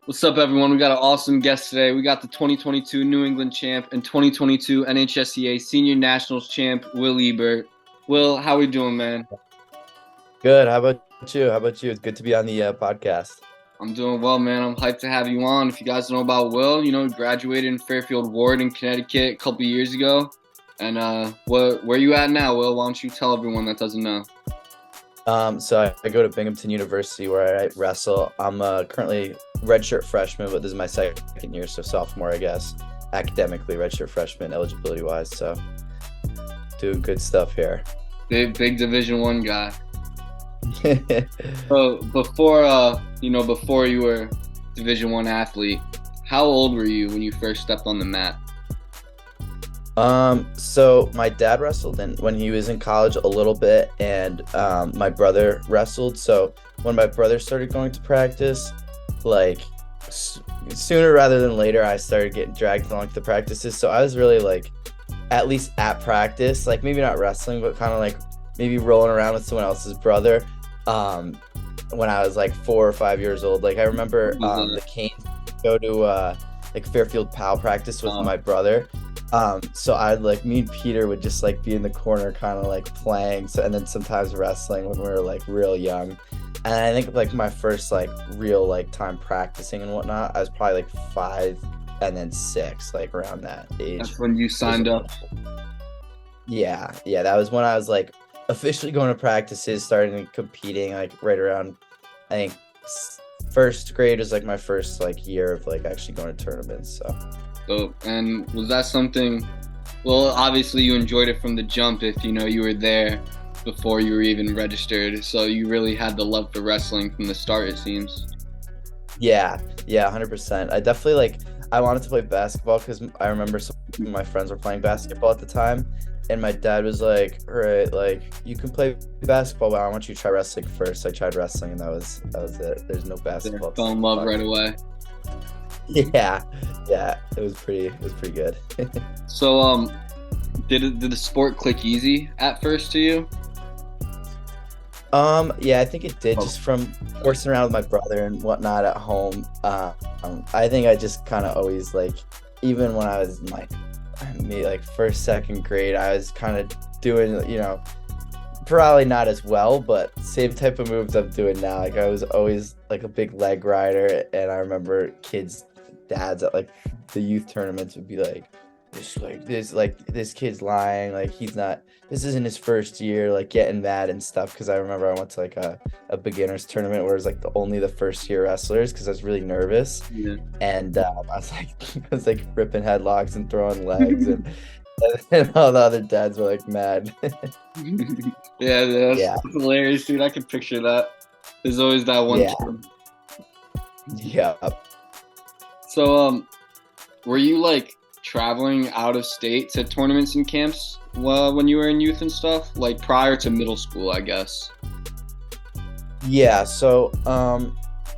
What's up, everyone? We got an awesome guest today. We got the 2022 New England champ and 2022 NHSCA Senior Nationals champ, Will Ebert. Will, how we doing, man? Good. How about you? It's good to be on the podcast. I'm doing well, man. I'm hyped to have you on. If you guys don't know about Will, he graduated in Fairfield Warde in Connecticut a couple years ago. And where you at now, Will? Why don't you tell everyone that doesn't know? So I go to Binghamton University where I wrestle. I'm currently redshirt freshman, but this is my second year, so sophomore, I guess. Academically, redshirt freshman, eligibility-wise. So doing good stuff here. Big Division I guy. So before you were Division I athlete, how old were you when you first stepped on the mat? So my dad wrestled when he was in college a little bit, and my brother wrestled. So when my brother started going to practice, like sooner rather than later, I started getting dragged along to the practices. So I was really like, at least at practice, like maybe not wrestling, but kind of like maybe rolling around with someone else's brother. When I was like 4 or 5 years old, like I remember the Canes go to like Fairfield PAL practice with my brother. So me and Peter would just like be in the corner kind of like playing, and then sometimes wrestling when we were like real young. And I think like my first like real like time practicing and whatnot, I was probably like 5 and then 6, like around that age. That's when you signed up. Yeah, that was when I was like officially going to practices, starting competing, like right around, I think first grade was like my first like year of like actually going to tournaments. So, and was that something, well, obviously you enjoyed it from the jump if, you were there before you were even registered. So you really had the love for wrestling from the start, it seems. Yeah, 100%. I definitely I wanted to play basketball because I remember some of my friends were playing basketball at the time. And my dad was like, all right, like you can play basketball, but I want you to try wrestling first. So I tried wrestling and that was it. There's no basketball. Fell in love right away. Yeah, it was pretty good. So, did the sport click easy at first to you? Yeah, I think it did, just from horsing around with my brother and whatnot at home. I think I just kind of always even when I was in maybe first, second grade, I was kind of doing, probably not as well, but same type of moves I'm doing now. Like I was always like a big leg rider, and I remember dads at the youth tournaments would be like, this kid's lying, this isn't his first year, getting mad and stuff, because I remember I went to a beginners tournament where it was only the first year wrestlers, because I was really nervous. Yeah. And I was ripping headlocks and throwing legs and all the other dads were mad. Yeah, that's hilarious, dude. I can picture that. There's always that one kid. Yeah. So were you traveling out of state to tournaments and camps when you were in youth and stuff, prior to middle school, I guess? Yeah, so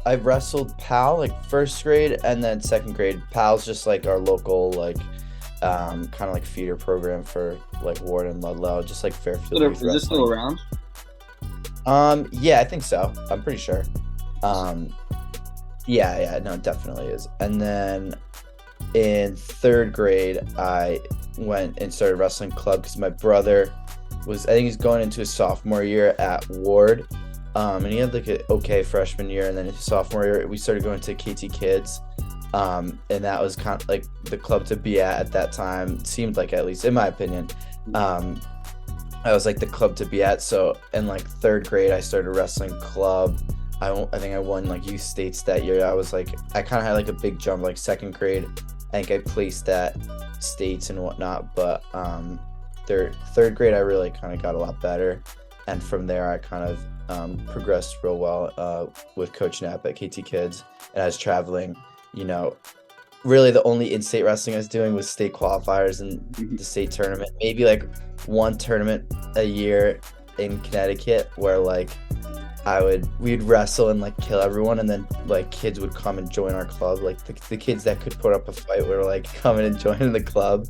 I wrestled PAL first grade, and then second grade. PAL's just our local kind of feeder program for Ward and Ludlow, just Fairfield. Is this still around? Yeah, I think so. I'm pretty sure. Yeah, no, it definitely is. And then in third grade, I went and started wrestling club because my brother I think he's going into his sophomore year at Ward. And he had an okay freshman year, and then his sophomore year, we started going to KT Kids. And that was kind of the club to be at that time. It seemed at least in my opinion. I was the club to be at. So in third grade, I started wrestling club. I think I won youth states that year. I kind of had a big jump. Second grade, I think I placed at states and whatnot. But third grade, I really kind of got a lot better. And from there, I kind of progressed real well with Coach Knapp at KT Kids. And I was traveling, really the only in-state wrestling I was doing was state qualifiers and the state tournament. Maybe one tournament a year in Connecticut where we'd wrestle and kill everyone, and then kids would come and join our club. The kids that could put up a fight were coming and joining the club.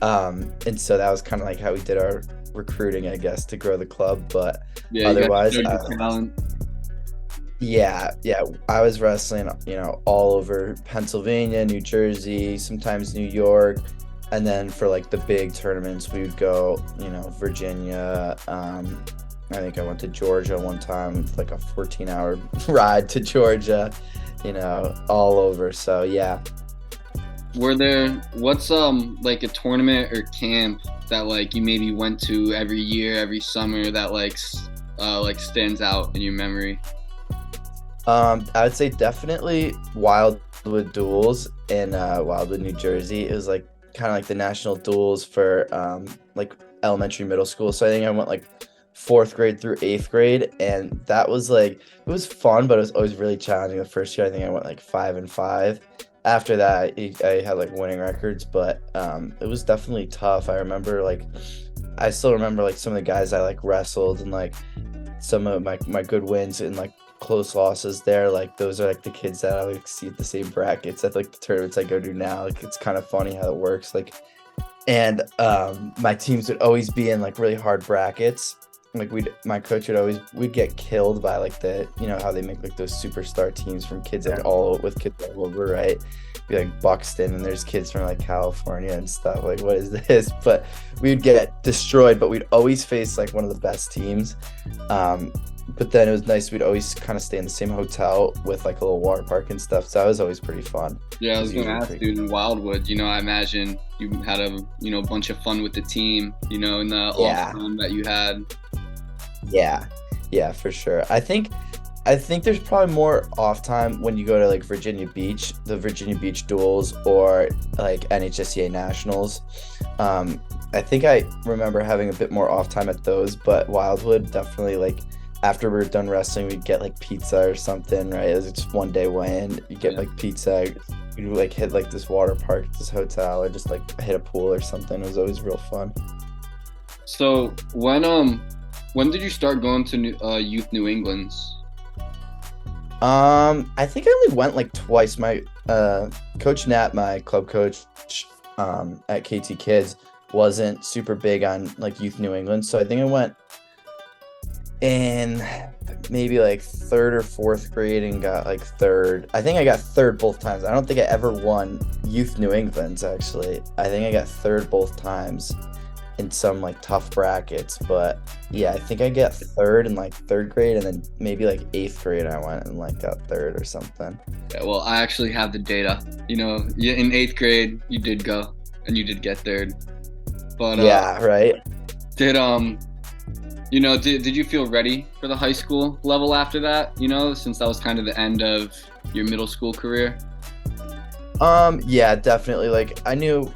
And so that was kind of how we did our recruiting, I guess, to grow the club. But otherwise, Yeah. I was wrestling, all over Pennsylvania, New Jersey, sometimes New York. And then for like the big tournaments, we would go, Virginia. I think I went to Georgia one time. It's like a 14-hour ride to Georgia, all over. So yeah. What's like a tournament or camp that like you maybe went to every year, every summer that like stands out in your memory? I would say definitely Wildwood Duels in Wildwood, New Jersey. It was like kind of like the national duels for like elementary, middle school. So I think I went like fourth grade through eighth grade, and that was like it was fun, but it was always really challenging. The first year, I think I went like 5-5. After that, I had like winning records, but it was definitely tough. I still remember like some of the guys I like wrestled, and like some of my good wins and like close losses there. Like those are like the kids that I like see at the same brackets at like the tournaments I go to now. Like it's kind of funny how it works. Like, and my teams would always be in like really hard brackets. Like my coach we'd get killed by like how they make like those superstar teams from kids like all over, right? Be like Buxton, and there's kids from like California and stuff. Like, what is this? But we'd get destroyed, but we'd always face like one of the best teams. But then it was nice. We'd always kind of stay in the same hotel with like a little water park and stuff. So that was always pretty fun. Yeah, I was gonna ask, dude, in Wildwood, I imagine you had a bunch of fun with the team, in the off time that you had. Yeah, for sure. I think there's probably more off time when you go to like Virginia Beach, the Virginia Beach duels, or like NHSCA Nationals. I think I remember having a bit more off time at those, but Wildwood definitely, like after we were done wrestling, we'd get like pizza or something, right? It was just one day weigh-in. You get like pizza, you'd like hit like this water park, this hotel, or just like hit a pool or something. It was always real fun. So when did you start going to Youth New England's? I think I only went like twice. My Coach Nat, my club coach at KT Kids, wasn't super big on like Youth New England, so I think I went in maybe like third or fourth grade and got like third. I think I got third both times. I don't think I ever won Youth New England's, actually. I think I got third both times in some like tough brackets, but yeah, I think I got third in like third grade, and then maybe like eighth grade I went and like got third or something. Yeah, well, I actually have the data. In eighth grade you did go and you did get third, but yeah, right. Did you feel ready for the high school level after that? Since that was kind of the end of your middle school career. Yeah, definitely. Like I knew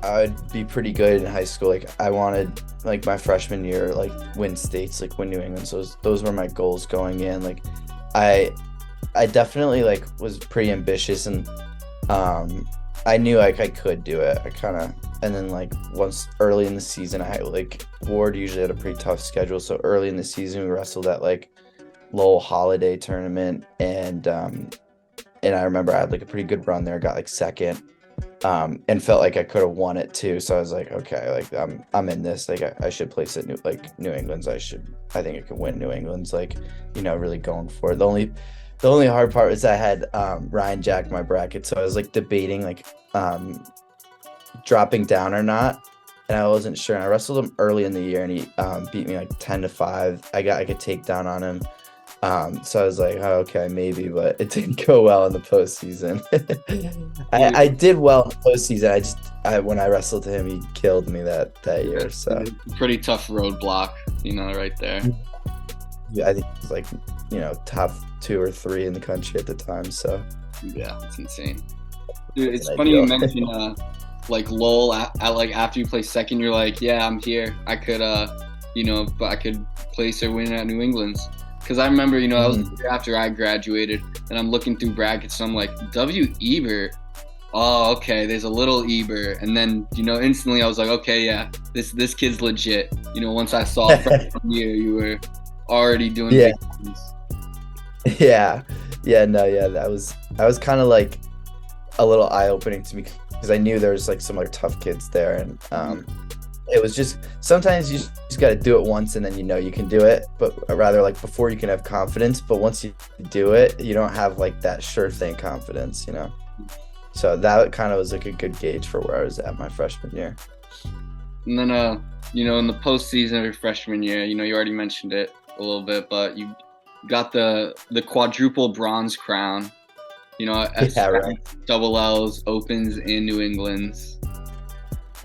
I would be pretty good in high school. Like I wanted, like my freshman year, like win states, like win New England. So those were my goals going in. Like I definitely like was pretty ambitious, and I knew like I could do it. And then like once early in the season, I had like Ward usually had a pretty tough schedule. So early in the season, we wrestled at like Lowell Holiday tournament, and I remember I had like a pretty good run there. Got like second. And felt like I could have won it too. So I was like, okay, like I'm in this. Like I should place it New England's. I think I could win New England's. Like, really going for it. The only hard part was I had Ryan Jack in my bracket, so I was like debating like dropping down or not, and I wasn't sure. And I wrestled him early in the year, and he beat me like 10-5. I got like a takedown on him. So I was like, oh, okay, maybe, but it didn't go well in the postseason. I did well in the postseason. When I wrestled him, he killed me that year. So pretty tough roadblock, right there. Yeah, I think it was like, top 2 or 3 in the country at the time. So yeah, it's insane. Dude, it's funny you mentioned like Lowell. Like after you play second, you're like, yeah, I'm here. I could, but I could place or win at New England's. Because I remember, that was the year after I graduated, and I'm looking through brackets, and I'm like, W. Ebert? Oh, okay, there's a little Ebert. And then, instantly I was like, okay, yeah, this kid's legit. Once I saw freshman year, you were already doing big things. Yeah. That was kind of like a little eye-opening to me, because I knew there was like some other tough kids there, and it was just sometimes you just got to do it once and then you can do it, but rather like before you can have confidence, but once you do it, you don't have like that sure thing confidence. So that kind of was like a good gauge for where I was at my freshman year. And then, in the postseason of your freshman year, you already mentioned it a little bit, but you got the quadruple bronze crown. Yeah, right. Double L's, Opens, and New England's.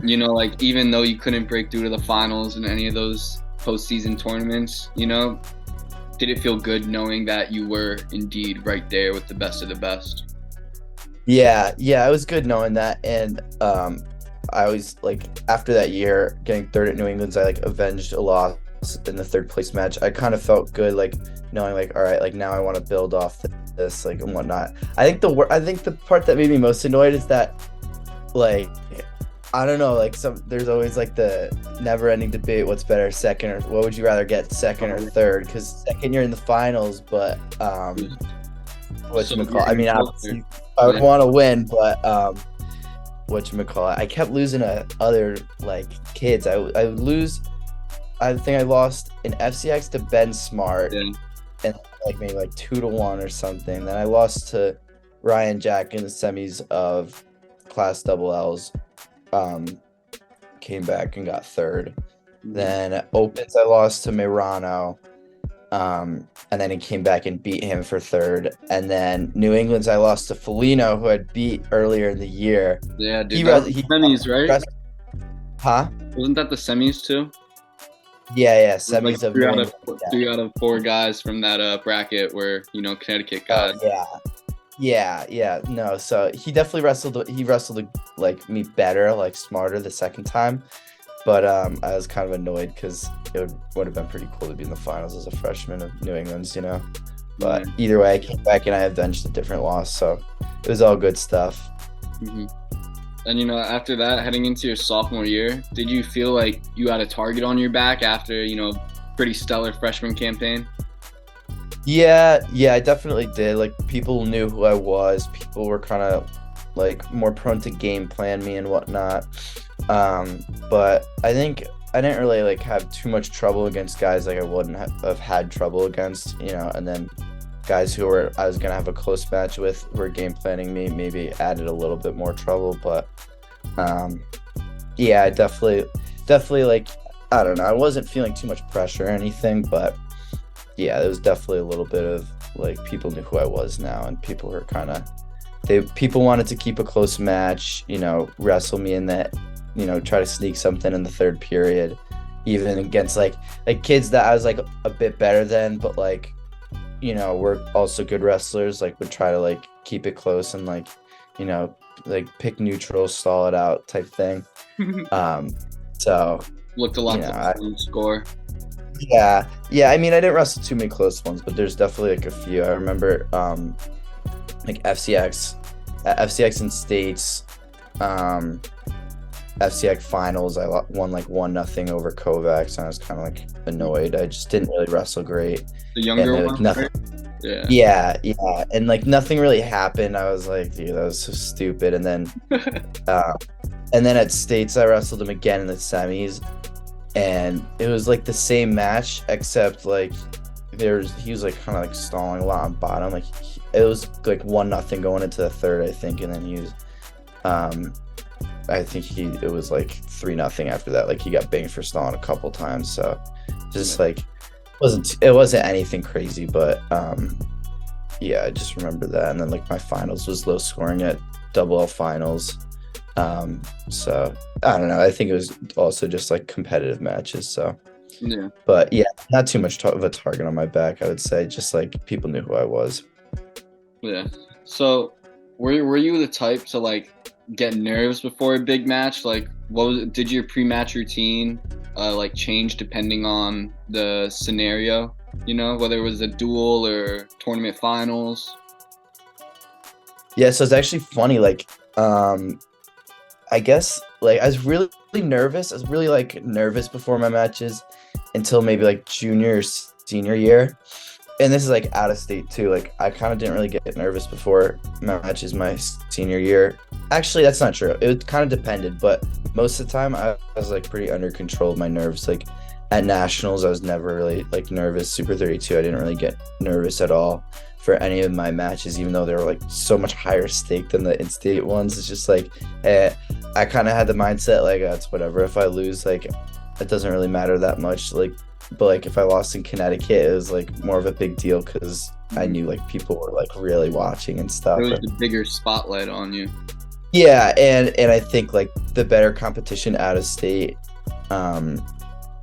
Like even though you couldn't break through to the finals in any of those postseason tournaments, did it feel good knowing that you were indeed right there with the best of the best? Yeah, it was good knowing that, and I always like after that year getting third at New England's, I like avenged a loss in the third place match. I kind of felt good, like knowing like, all right, like now I want to build off this like and whatnot. I think the part that made me most annoyed is that like I don't know, like there's always like the never-ending debate, what's better, second or what would you rather get, second or third? Because second you're in the finals, but whatchamacallit, I mean, obviously I would want to win, but whatchamacallit, I kept losing to other like kids. I would lose. I think I lost in FCX to Ben Smart, and like maybe like 2-1 or something. Then I lost to Ryan Jack in the semis of Class Double L's. Came back and got third. Then Opens I lost to Mirano. And then he came back and beat him for third. And then New England's I lost to Felino, who I'd beat earlier in the year. Yeah, dude. He semis, right? Huh? Wasn't that the semis too? Yeah. Semis like three out of 4 guys from that bracket were, Connecticut guys. Yeah. No, so he definitely wrestled like me better, like smarter the second time. But I was kind of annoyed because it would have been pretty cool to be in the finals as a freshman of New England's, But either way, I came back and I avenged a different loss, so it was all good stuff. Mm-hmm. And, after that, heading into your sophomore year, did you feel like you had a target on your back after, pretty stellar freshman campaign? Yeah, I definitely did. Like, people knew who I was. People were kind of, like, more prone to game plan me and whatnot. But I think I didn't really, like, have too much trouble against guys like I wouldn't have had trouble against, and then guys who I was going to have a close match with who were game planning me maybe added a little bit more trouble. But, yeah, I definitely, like, I don't know. I wasn't feeling too much pressure or anything, but yeah, there was definitely a little bit of like people knew who I was now, and people were people wanted to keep a close match, wrestle me in that, try to sneak something in the third period, even against like kids that I was like a bit better than, but like, were also good wrestlers, like would try to like keep it close and like, like pick neutral, stall it out type thing. So looked a lot to score. Yeah. I mean, I didn't wrestle too many close ones, but there's definitely like a few. I remember, like FCX in states, FCX finals. I won like 1-0 over Kovacs, and I was kind of like annoyed. I just didn't really wrestle great. The younger one, like, nothing. Right? Yeah, and like nothing really happened. I was like, dude, that was so stupid. And then, at states, I wrestled him again in the semis. And it was like the same match, except like he was like kind of like stalling a lot on bottom. Like it was like 1-0 going into the third, I think, and then he was, I think it was like 3-0 after that. Like he got banged for stalling a couple times, so just like it wasn't anything crazy, but yeah, I just remember that. And then like my finals was low scoring at Double L finals. So I don't know. I think it was also just like competitive matches. So yeah, but yeah, not too much of a target on my back. I would say just like people knew who I was. Yeah. So were you the type to like get nerves before a big match? Like, did your pre-match routine like change depending on the scenario? Whether it was a duel or tournament finals. Yeah. So it's actually funny. Like, I guess like I was really nervous. I was really like nervous before my matches until maybe like junior or senior year. and this is like out of state too. Like I kind of didn't really get nervous before matches my senior year. Actually, that's not true. It kind of depended, but most of the time I was like pretty under control of my nerves. Like at nationals, I was never really like nervous. Super 32, I didn't really get nervous at all for any of my matches, even though they were like so much higher stake than the in-state ones. It's just like, I kind of had the mindset like, it's whatever. If I lose, like, it doesn't really matter that much. Like, but like if I lost in Connecticut, it was like more of a big deal because I knew like people were like really watching and stuff. There was a bigger spotlight on you. Yeah, and I think like the better competition out of state,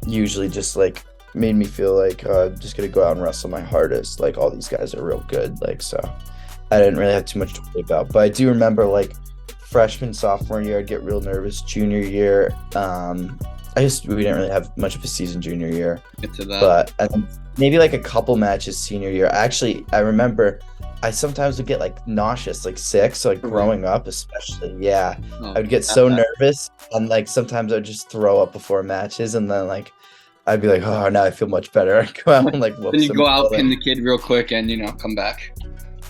usually just like made me feel like I'm just gonna go out and wrestle my hardest. Like all these guys are real good. Like so, I didn't really have too much to worry about. But I do remember like freshman, sophomore year, I'd get real nervous. Junior year, we didn't really have much of a season junior year. Get to that. But and then maybe like a couple matches senior year. Actually, I remember I sometimes would get like nauseous, like sick. So like growing up, especially, yeah, I would get so nervous, and like sometimes I'd just throw up before matches, and then like I'd be like, oh, now I feel much better. I'd go out and like whoop. Then you go out, pin the kid real quick, and come back.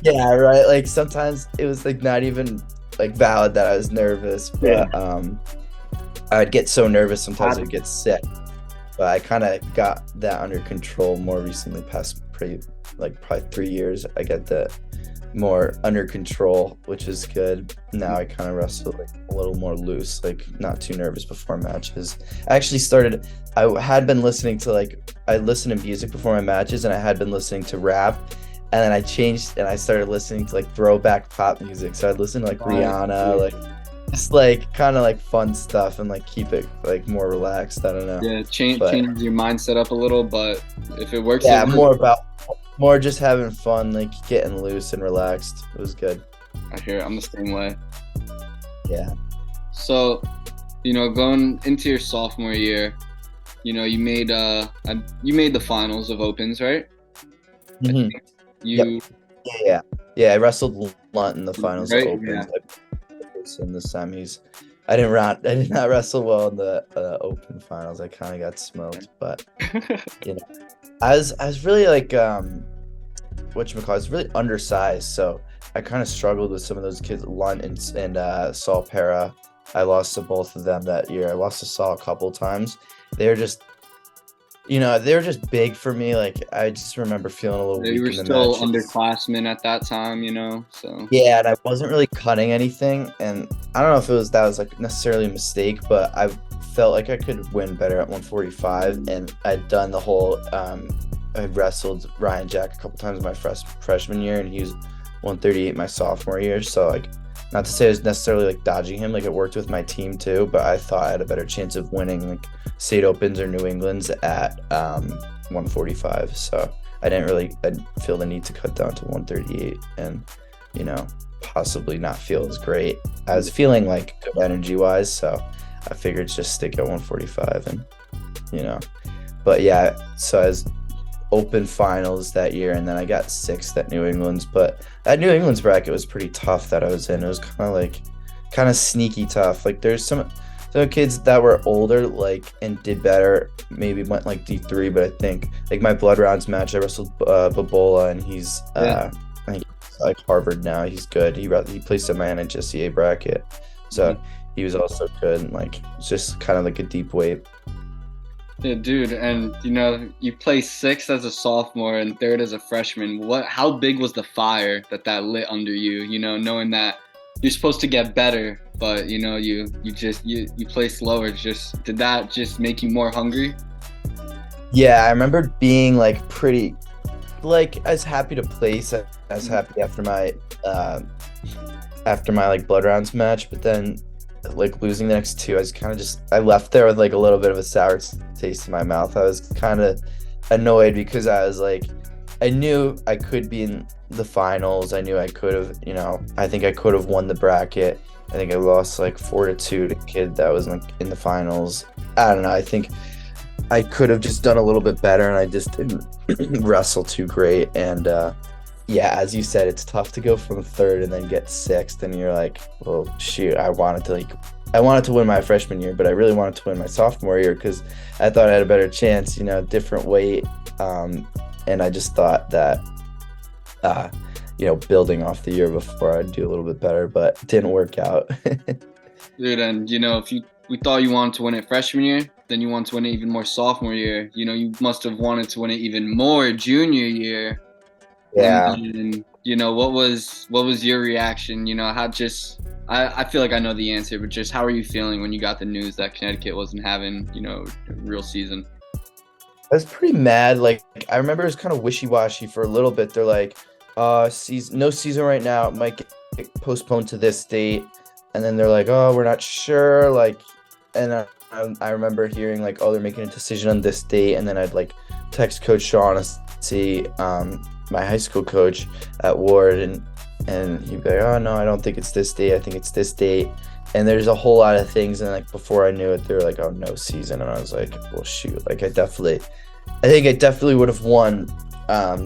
Yeah, right. Like sometimes it was like not even like valid that I was nervous, but I'd get so nervous sometimes I'd get sick. But I kind of got that under control more recently, past probably 3 years. I get that more under control, which is good. Now I kind of wrestle like a little more loose, like not too nervous before matches. I had been listening to I listened to music before my matches, and I had been listening to rap, and then I changed and I started listening to like throwback pop music. So I'd listen to like Rihanna, like just like kind of like fun stuff, and like keep it like more relaxed. I don't know. Yeah, change your mindset up a little, but if it works, yeah, more just having fun, like getting loose and relaxed. It was good. I hear it. I'm the same way. Yeah. So, going into your sophomore year, you made the finals of Opens, right? Mm-hmm. Yeah. I wrestled Lunt in the finals of Opens. Yeah. In the semis. I did not wrestle well in the Open finals. I kind of got smoked, but I was really like whatchamacallit, I was really undersized, so I kind of struggled with some of those kids, Lunt and Saul Para. I lost to both of them that year. I lost to Saul a couple times. They were just big for me. Like I just remember feeling a little weak. You were still underclassmen at that time, so. Yeah, and I wasn't really cutting anything, and I don't know if that was like necessarily a mistake, but I felt like I could win better at 145, and I'd done the whole. I wrestled Ryan Jack a couple times in my freshman year, and he was 138 my sophomore year. So like, not to say I was necessarily like dodging him, like it worked with my team too, but I thought I had a better chance of winning like state opens or New England's at 145. So I didn't feel the need to cut down to 138 and possibly not feel as great. I was feeling like good energy wise, so I figured just stick at 145 and but yeah, so I was Open finals that year, and then I got 6th at New England's. But that New England's bracket was pretty tough that I was in. It was kind of sneaky tough. Like there's some kids that were older and did better, maybe went like D3, but I think like my blood rounds match, I wrestled Babola, and he's I think he's like Harvard now. He's good. He placed in my NHSCA bracket, so he was also good, and like it's just kind of like a deep weight. Yeah, dude, and you placed 6th as a sophomore and 3rd as a freshman. How big was the fire that lit under you? Knowing that you're supposed to get better, but you placed lower. Did that just make you more hungry? Yeah, I remember being like pretty, like I was happy to place. I was happy after my like blood rounds match, but then like losing the next 2, I left there with like a little bit of a sour taste in my mouth. I was kind of annoyed because I was like, I knew I could be in the finals. I knew I could have, I think I could have won the bracket. I think I lost like 4-2 to a kid that was like in the finals. I don't know. I think I could have just done a little bit better, and I just didn't wrestle too great. And yeah, as you said, it's tough to go from 3rd and then get 6th, and you're like, well, shoot, I wanted to win my freshman year, but I really wanted to win my sophomore year because I thought I had a better chance, different weight. And and I just thought that building off the year before I'd do a little bit better, but it didn't work out. Dude, and if we thought you wanted to win it freshman year, then you wanted to win it even more sophomore year. You must have wanted to win it even more junior year. Yeah. And what was your reaction? I feel like I know the answer, but just how are you feeling when you got the news that Connecticut wasn't having, a real season? I was pretty mad. Like, I remember it was kind of wishy-washy for a little bit. They're like, no season right now. It might get postponed to this date. And then they're like, oh, we're not sure. Like, and I remember hearing like, oh, they're making a decision on this date. And then I'd like text Coach Shaughnessy, my high school coach at Ward, and he'd be like, oh, no, I don't think it's this date. I think it's this date. And there's a whole lot of things. And like before I knew it, they were like, oh, no season. And I was like, well, shoot. Like, I think I definitely would have won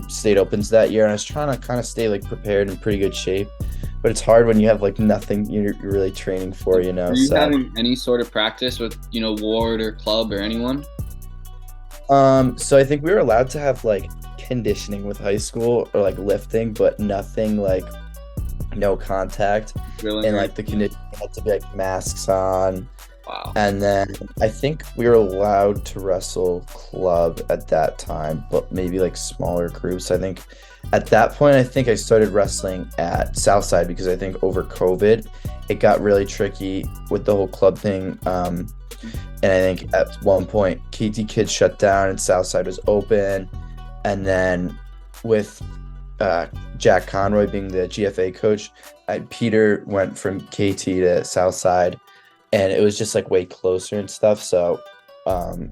state opens that year. And I was trying to kind of stay like prepared in pretty good shape. But it's hard when you have like nothing you're really training for, Are you having any sort of practice with, Ward or club or anyone? So I think we were allowed to have like conditioning with high school or like lifting, but nothing like no contact. Really? And like the conditioning had to be like masks on. Wow. And then I think we were allowed to wrestle club at that time, but maybe like smaller groups. I think at that point, I think I started wrestling at Southside because I think over COVID, it got really tricky with the whole club thing. And I think at one point, KT Kids shut down and Southside was open. And then with Jack Conroy being the GFA coach, Peter went from KT to Southside. And it was just like way closer and stuff. So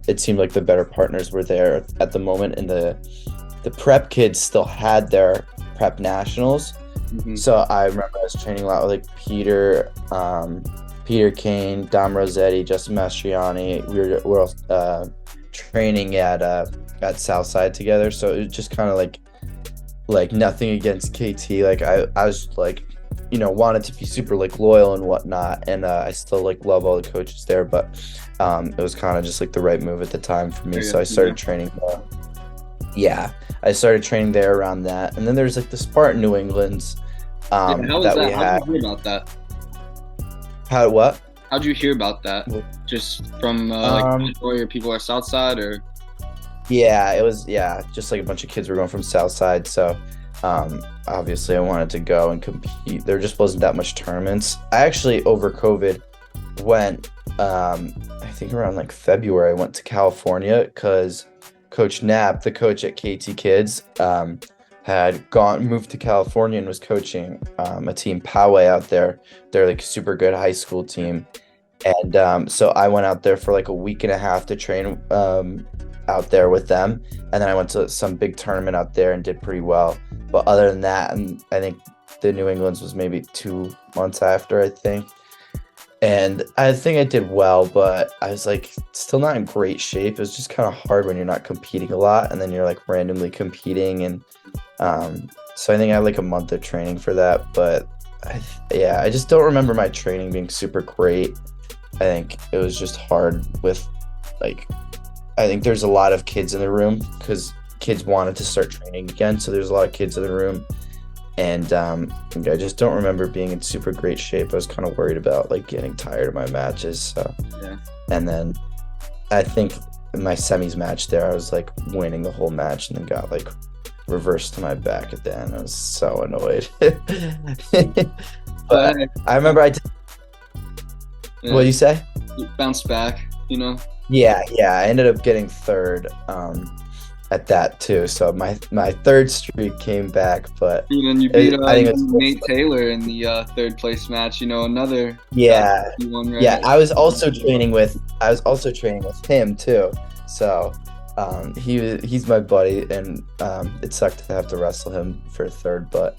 it seemed like the better partners were there at the moment. And the prep kids still had their prep nationals. Mm-hmm. So I remember I was training a lot with like Peter Kane, Dom Rossetti, Justin Mastriani. We were all training at Southside together. So it was just kind of like nothing against KT. Like I was like, wanted to be super like loyal and whatnot, and I still like love all the coaches there, but it was kind of just like the right move at the time for me. So I started training there. Yeah, I started training there around that, and then there's like the Spartan New England's that we had. How'd you hear about that? How'd you hear about that? Just from your people are Southside, or? Yeah, it was just like a bunch of kids were going from Southside, so obviously I wanted to go and compete. There just wasn't that much tournaments. I actually over COVID went I think around like February I went to California because Coach Knapp, the coach at KT Kids, had moved to California and was coaching a team Poway out there. They're like a super good high school team. And so I went out there for like a week and a half to train out there with them. And then I went to some big tournament out there and did pretty well. But other than that, and I think the New England's was maybe 2 months after, I think. And I think I did well, but I was like still not in great shape. It was just kind of hard when you're not competing a lot and then you're like randomly competing. And so I think I had like a month of training for that. But I just don't remember my training being super great. I think it was just hard with like, I think there's a lot of kids in the room because kids wanted to start training again. So there's a lot of kids in the room. And I just don't remember being in super great shape. I was kind of worried about like getting tired of my matches. So yeah. And then I think in my semis match there, I was like winning the whole match and then got like reversed to my back at the end. I was so annoyed. But I remember I did. Yeah. What did you say? You bounced back, Yeah. I ended up getting third at that too. So my third streak came back, but and then you beat Nate Taylor in the third place match. Another. Yeah. Right? Yeah. I was also training with him too. So he's my buddy, and it sucked to have to wrestle him for third, but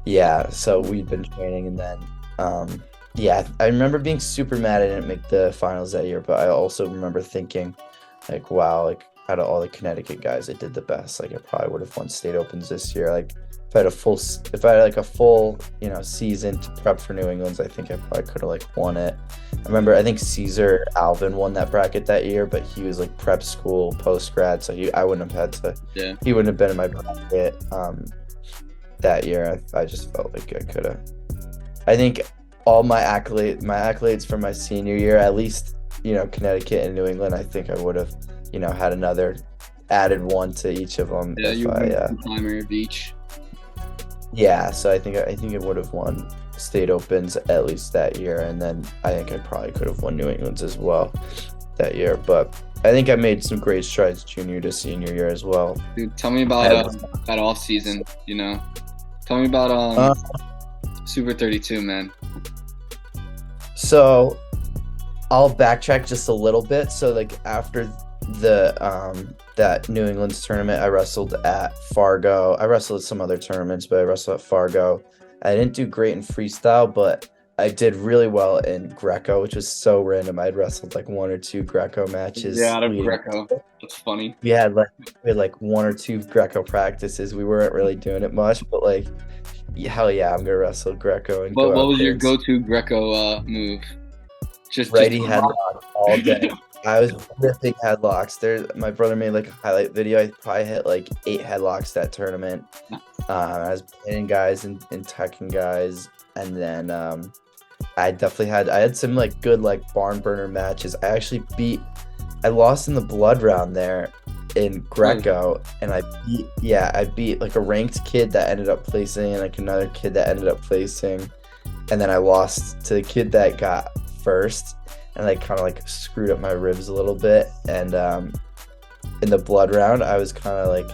yeah. So we'd been training, and then I remember being super mad I didn't make the finals that year, but I also remember thinking like, wow, like out of all the Connecticut guys, I did the best. Like I probably would have won state opens this year. Like if I had like a full, season to prep for New England's, I think I probably could have like won it. I think Caesar Alvin won that bracket that year, but he was like prep school post grad, so I wouldn't have had to. Yeah. He wouldn't have been in my bracket that year. I just felt like I could have. I think all my accolades from my senior year, at least, Connecticut and New England, I think I would have, had another added one to each of them. Yeah, you won primary of each. Yeah, so I think it would have won state opens at least that year, and then I think I probably could have won New England's as well that year. But I think I made some great strides junior to senior year as well. Dude, tell me about that off season. Tell me about Super 32, man. So I'll backtrack just a little bit. So like after the that New England's tournament, I wrestled at Fargo. I wrestled at some other tournaments, but I wrestled at Fargo. I didn't do great in freestyle, but I did really well in Greco, which was so random. I'd wrestled like 1 or 2 Greco matches. Yeah, out of Greco. That's funny. We had like 1 or 2 Greco practices. We weren't really doing it much, but like, hell yeah, I'm gonna wrestle Greco. And what was your go-to Greco move? Just righty headlock all day. I was ripping headlocks. My brother made like a highlight video. I probably hit like 8 headlocks that tournament. I was playing guys and teching guys, and then I had some like good like barn burner matches. I lost in the blood round there in Greco, and I beat like a ranked kid that ended up placing and like another kid that ended up placing, and then I lost to the kid that got first, and I kind of like screwed up my ribs a little bit. And in the blood round, I was kind of like,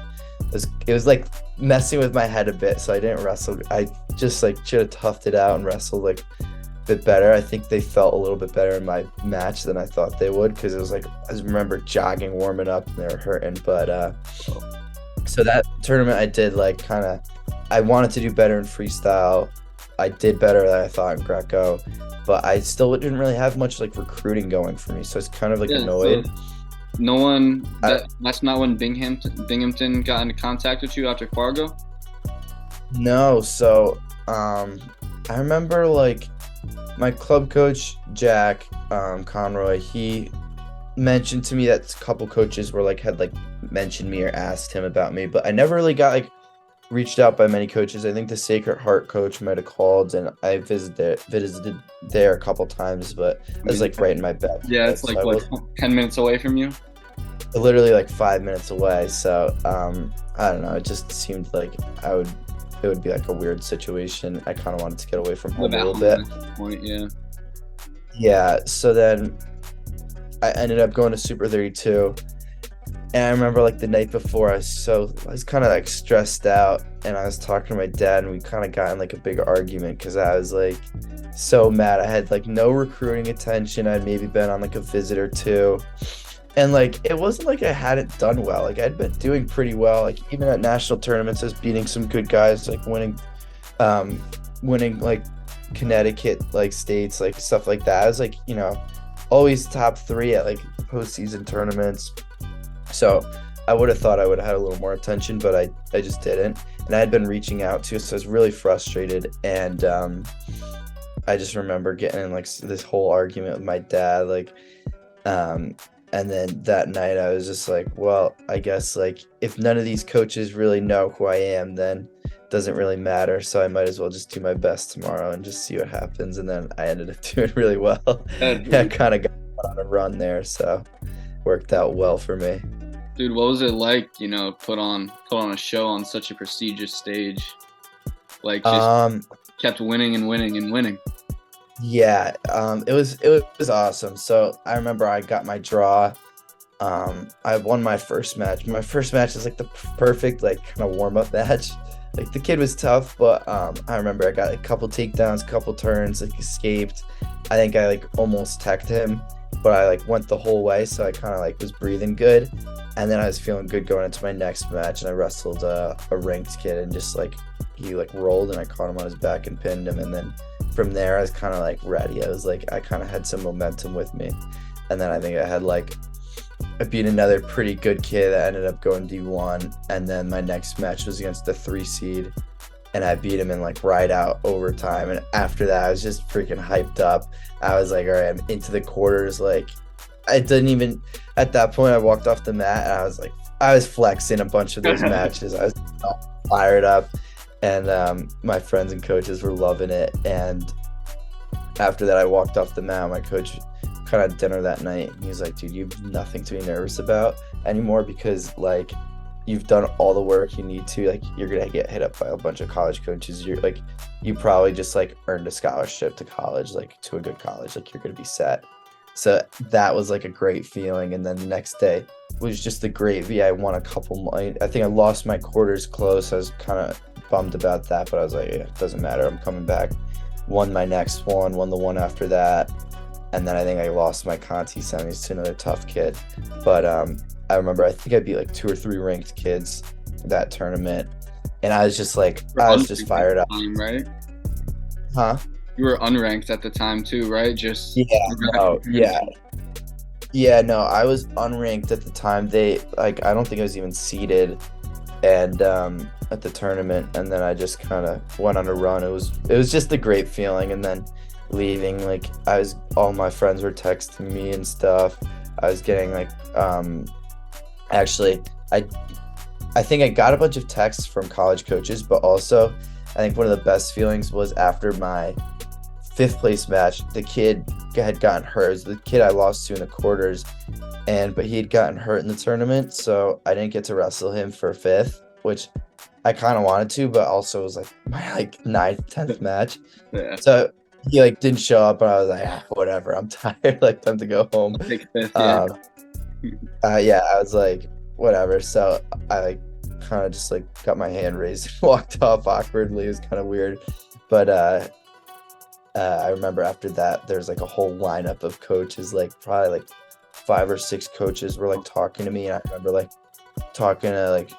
it was like messing with my head a bit, so I didn't wrestle. I just like should have toughed it out and wrestled like a bit better. I think they felt a little bit better in my match than I thought they would, because it was like, I remember jogging, warming up, and they were hurting. But so that tournament I did like I wanted to do better in freestyle. I did better than I thought in Greco, but I still didn't really have much like recruiting going for me, so it's kind of like annoyed. So no one. That's not when Binghamton got into contact with you after Fargo. No, so I remember like my club coach Jack Conroy. He mentioned to me that a couple coaches had mentioned me or asked him about me, but I never really got reached out by many coaches. I think the Sacred Heart coach might have called, and I visited there a couple times, but it was right in my bed. Yeah, it's like 10 minutes away from you. Literally 5 minutes away. So I don't know. It just seemed like it would be like a weird situation. I kind of wanted to get away from home a little bit. Point, yeah. Yeah. So then I ended up going to Super 32. And I remember the night before, I was kind of stressed out, and I was talking to my dad, and we kind of got in a big argument because I was so mad. I had no recruiting attention. I'd maybe been on a visit or two, and it wasn't I hadn't done well. I'd been doing pretty well. Even at national tournaments, I was beating some good guys, winning Connecticut states, stuff like that. I was always top 3 at postseason tournaments. So I would have thought I would have had a little more attention, but I just didn't. And I had been reaching out too, so I was really frustrated. And I just remember getting in this whole argument with my dad. And then that night I was just well, I guess if none of these coaches really know who I am, then it doesn't really matter. So I might as well just do my best tomorrow and just see what happens. And then I ended up doing really well. I kind of got on a run there, so worked out well for me. Dude, what was it like, put on a show on such a prestigious stage? Kept winning and winning and winning. Yeah, it was awesome. So I remember I got my draw. I won my first match. My first match is the perfect kind of warm-up match. The kid was tough, but I remember I got a couple takedowns, couple turns, escaped. I think I almost teched him, but I went the whole way, so I kind of was breathing good. And then I was feeling good going into my next match, and I wrestled a ranked kid, and just he rolled, and I caught him on his back and pinned him. And then from there I was kind of ready. I was I kind of had some momentum with me. And then I think I had I beat another pretty good kid that ended up going D1, and then my next match was against the 3 seed, and I beat him in like right out overtime. And after that, I was just freaking hyped up. I was like, all right, I'm into the quarters. Like, I didn't even, at that point, I walked off the mat and I was flexing a bunch of those matches. I was fired up, and my friends and coaches were loving it. And after that, I walked off the mat. My coach kind of dinner that night. He was like, dude, you have nothing to be nervous about anymore, because like you've done all the work you need to. Like, you're gonna get hit up by a bunch of college coaches. You're like, you probably just like earned a scholarship to college, like to a good college. Like, you're gonna be set. So that was like a great feeling. And then the next day was just the gravy. I won a couple. I think I lost my quarters close. I was kind of bummed about that, but I was like, yeah, it doesn't matter. I'm coming back. Won my next one. Won the one after that. And then I think I lost my Conti semis to another tough kid. But I remember, I think I beat like 2 or 3 ranked kids that tournament. And I was just like, I was just fired up. Right? Huh? You were unranked at the time too, right? Just no, I was unranked at the time. I don't think I was even seeded, and at the tournament, and then I just kind of went on a run. It was just a great feeling. And then leaving, like, all my friends were texting me and stuff. I was getting like actually I think I got a bunch of texts from college coaches, but also I think one of the best feelings was after my 5th place match. The kid had gotten hurt. It was the kid I lost to in the quarters, but he had gotten hurt in the tournament, so I didn't get to wrestle him for 5th, which I kind of wanted to, but also was like my like 9th, 10th match. Yeah. So he like didn't show up, and I was like, whatever, I'm tired, like time to go home. I'll take 5th, yeah, I was like, whatever. So I like kind of just like got my hand raised and walked off awkwardly. It was kind of weird, but I remember after that, there's like a whole lineup of coaches, like probably like 5 or 6 coaches were like talking to me. And I remember like talking to like,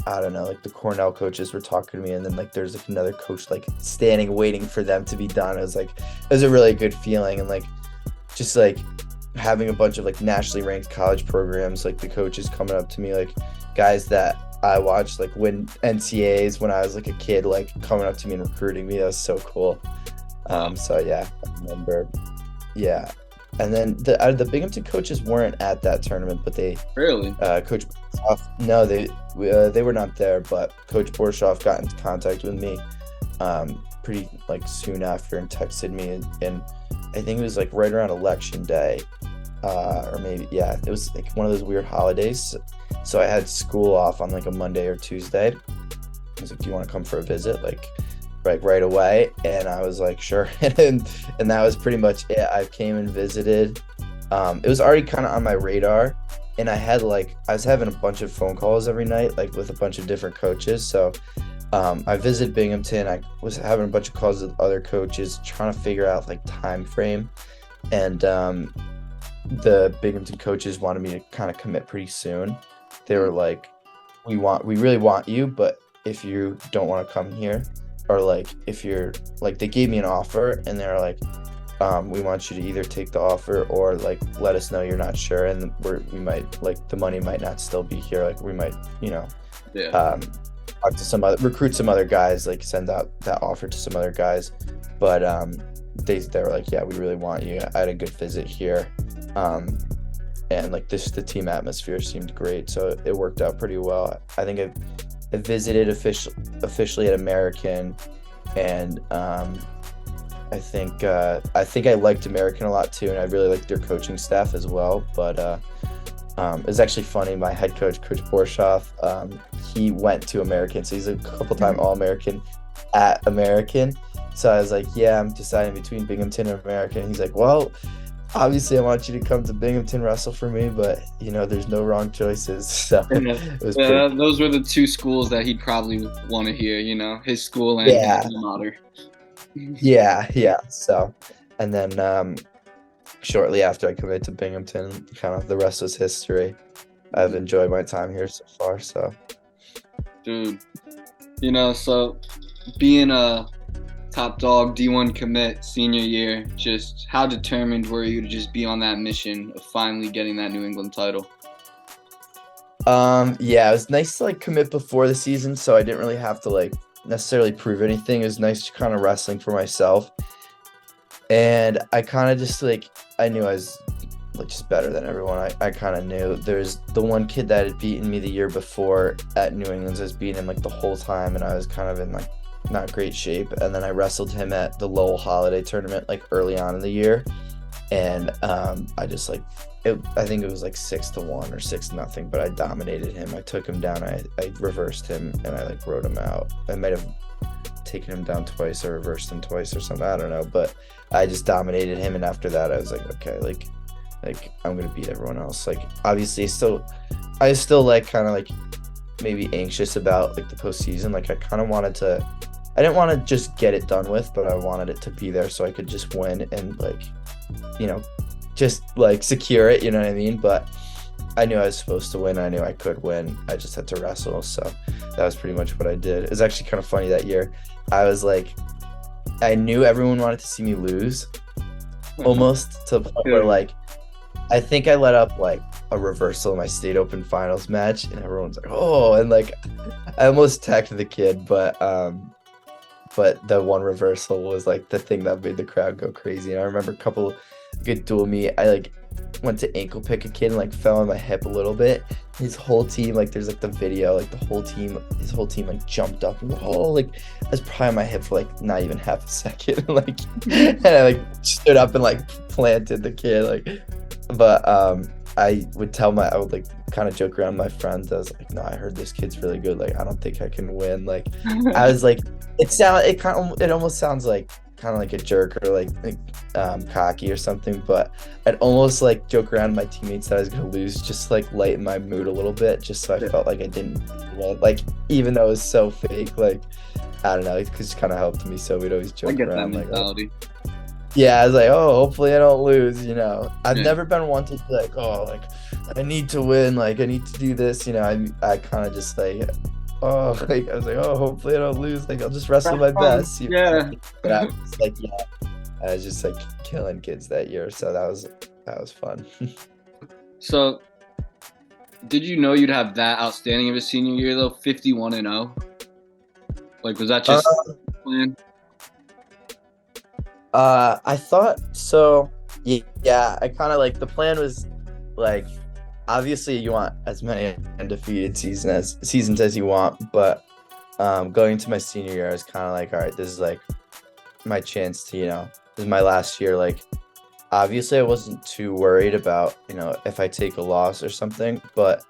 I don't know, like the Cornell coaches were talking to me. And then like there's like another coach like standing, waiting for them to be done. It was a really good feeling. And like, just like having a bunch of like nationally ranked college programs, like the coaches coming up to me, like guys that I watched like win NCAAs when I was like a kid, like coming up to me and recruiting me. That was so cool. So yeah, I remember. Yeah. And then the Binghamton coaches weren't at that tournament, but they really Coach Borshoff, no, they were not there, but Coach Borshoff got into contact with me pretty like soon after and texted me, and I think it was like right around election day, or maybe, yeah, it was like one of those weird holidays. So I had school off on like a Monday or Tuesday. I was like, do you want to come for a visit? Like right away. And I was like, sure. and that was pretty much it. I came and visited. It was already kind of on my radar, and I was having a bunch of phone calls every night, like with a bunch of different coaches. So I visited Binghamton. I was having a bunch of calls with other coaches, trying to figure out like time frame. And the Binghamton coaches wanted me to kind of commit pretty soon. They were like, we really want you, but if you don't want to come here, or like if you're like, they gave me an offer and they were like, we want you to either take the offer or like let us know you're not sure, and we might, like, the money might not still be here, like we might, talk to recruit some other guys, like send out that offer to some other guys. But they were like, yeah, we really want you. I had a good visit here, and like the team atmosphere seemed great, so it worked out pretty well. I think I visited officially at American, and I think I liked American a lot too, and I really liked their coaching staff as well. But it was actually funny. My head coach, Coach Borshoff, he went to American, so he's a couple-time All-American at American. So I was like, yeah, I'm deciding between Binghamton and American. He's like, well, obviously I want you to come to Binghamton, wrestle for me, but there's no wrong choices. So it was those were the 2 schools that he'd probably want to hear, his school and his alma mater. Yeah. So, and then shortly after I committed to Binghamton, kind of the rest was history. I've enjoyed my time here so far. So, dude, so being a top dog D1 commit senior year, just how determined were you to just be on that mission of finally getting that New England title? Yeah, it was nice to like commit before the season, so I didn't really have to like necessarily prove anything. It was nice to kind of wrestling for myself. And I kind of just like I knew I was like just better than everyone. I kind of knew there's the one kid that had beaten me the year before at New England's. I was beating him like the whole time, and I was kind of in like not great shape. And then I wrestled him at the Lowell Holiday tournament like early on in the year, and I just like I think it was like 6-1 or 6-0, but I dominated him. I took him down. I reversed him, and I like rode him out. I might have taken him down twice or reversed him twice or something. I don't know, but I just dominated him. And after that, I was like, okay, like I'm gonna beat everyone else. Like obviously, I still like kind of like maybe anxious about like the postseason. Like I kind of I didn't want to just get it done with, but I wanted it to be there so I could just win and like, you know, just like secure it, you know what I mean? But I knew I was supposed to win. I knew I could win. I just had to wrestle. So that was pretty much what I did. It was actually kind of funny that year. I was like, I knew everyone wanted to see me lose almost to the point where like, I think I let up like a reversal in my state open finals match, and everyone's like, oh, and like I almost tagged the kid, but the one reversal was like the thing that made the crowd go crazy. And I remember a couple good duel meet. I like went to ankle pick a kid and like fell on my hip a little bit. His whole team, like there's like the video, like his whole team like jumped up and like I was probably on my hip for like not even half a second. Like and I like stood up and like planted the kid. Like but I would like kind of joke around with my friends. I was like, no, I heard this kid's really good. Like I don't think I can win. Like I was like it almost sounds like kind of like a jerk or like cocky or something, but I'd almost like joke around with my teammates that I was gonna lose, just like lighten my mood a little bit, just so I felt like I didn't win. Like even though it was so fake, like I don't know, it just kind of helped me. So we'd always joke around that mentality. Like, oh. Yeah, I was like, oh, hopefully I don't lose, you know. I've never been one to be like, oh, like I need to win, like I need to do this, you know. I kind of just like, oh, like I was like, oh, hopefully I don't lose, like I'll just wrestle my best. Yeah. But I was like, I was just like killing kids that year, so that was fun. So, did you know you'd have that outstanding of a senior year though, 51-0? Like, was that just plan? I thought so. Yeah, I kind of like the plan was like, obviously you want as many undefeated seasons as you want, but going into my senior year, I was kind of like, all right, this is like my chance to, you know, this is my last year. Like, obviously I wasn't too worried about, you know, if I take a loss or something, but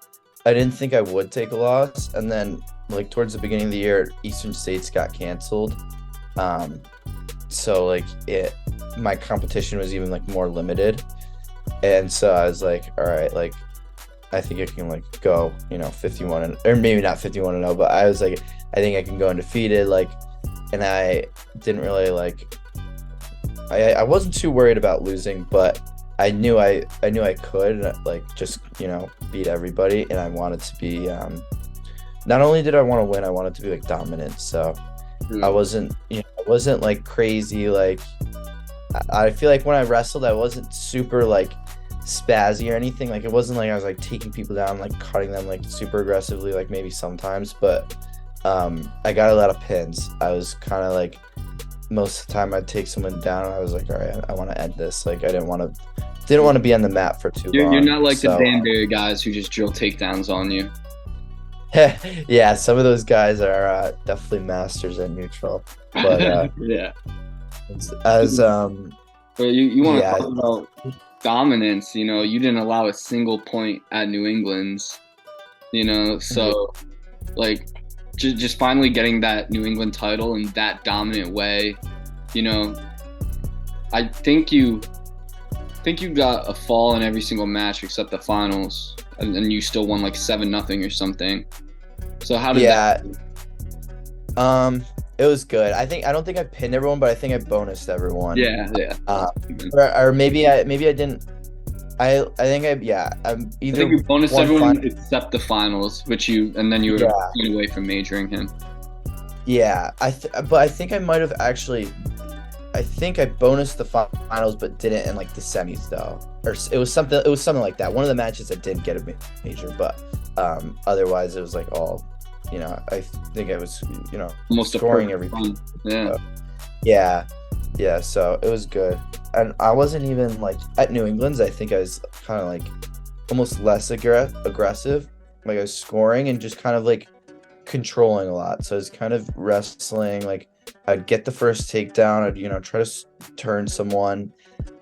I didn't think I would take a loss. And then like towards the beginning of the year, Eastern States got canceled. So like my competition was even like more limited. And so I was like, all right, like I think I can like go, you know, 51 or maybe not 51-0, but I was like, I think I can go undefeated. Like, and I didn't really like, I wasn't too worried about losing, but I knew I could like just, you know, beat everybody. And I wanted to be, not only did I want to win, I wanted to be like dominant. So I wasn't like crazy. Like, I feel like when I wrestled, I wasn't super like spazzy or anything. Like, it wasn't like I was like taking people down, like cutting them like super aggressively, like maybe sometimes, but I got a lot of pins. I was kind of like, most of the time I'd take someone down and I was like, all right, I want to end this. Like, I didn't want to be on the mat for too long. You're not like the Danbury guys who just drill takedowns on you. Yeah, some of those guys are definitely masters at neutral. But yeah. But you want to talk about dominance, you know, you didn't allow a single point at New England's, you know, so like just finally getting that New England title in that dominant way, you know, I think you got a fall in every single match except the finals, and you still won like 7-0 or something. So how did that? It was good. I don't think I pinned everyone, but I think I bonused everyone. Yeah. Or maybe I didn't. I'm either. I think you bonused everyone except the finals, and then you were away from majoring him. Yeah, but I think I might have actually. I think I bonused the finals, but didn't in like the semis though, or it was something like that. One of the matches I did get a major, but otherwise it was like all, I think I was almost scoring everything. Yeah. Yeah. So it was good, and I wasn't even like at New England's. I think I was kind of like almost less aggressive. Like I was scoring and just kind of like controlling a lot. So I was kind of wrestling. Like I'd get the first takedown. I'd try to turn someone,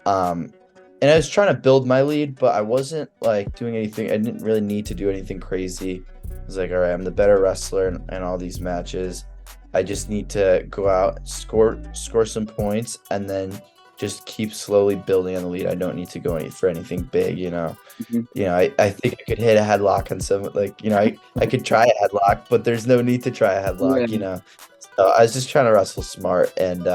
and I was trying to build my lead, but I wasn't like doing anything. I didn't really need to do anything crazy. I was like, all right, I'm the better wrestler in all these matches. I just need to go out, score some points, and then just keep slowly building on the lead. I don't need to go for anything big, Mm-hmm. I think I could hit a headlock on some, like, I could try a headlock, but there's no need to try a headlock, So I was just trying to wrestle smart, and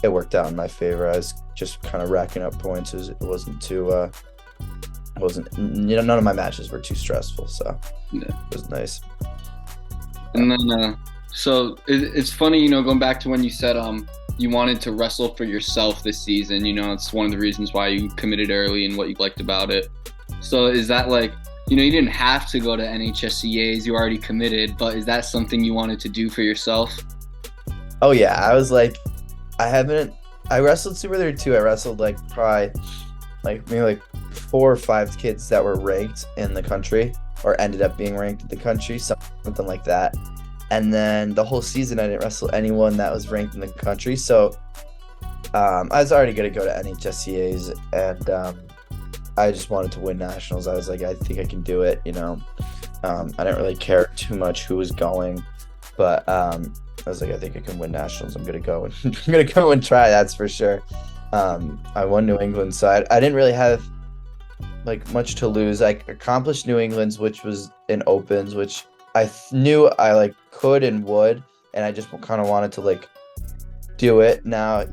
it worked out in my favor. I was just kind of racking up points. It wasn't too, none of my matches were too stressful, so it was nice. And then, so it's funny, going back to when you said you wanted to wrestle for yourself this season. It's one of the reasons why you committed early and what you liked about it. So is that like, you didn't have to go to NHSCA's, you already committed, but is that something you wanted to do for yourself? Oh yeah, I was like, I wrestled Super 32. I wrestled like probably maybe like 4 or 5 kids that were ranked in the country or ended up being ranked in the country, something like that. And then the whole season I didn't wrestle anyone that was ranked in the country. So I was already going to go to NHSCA's, and I just wanted to win nationals. I was like, I think I can do it, I didn't really care too much who was going, but I was like, I think I can win nationals. I'm going to go and try, that's for sure. I won New England, so I didn't really have like much to lose. I accomplished New England's, which was in opens, which I knew I like could and would, and I just kind of wanted to like do it now,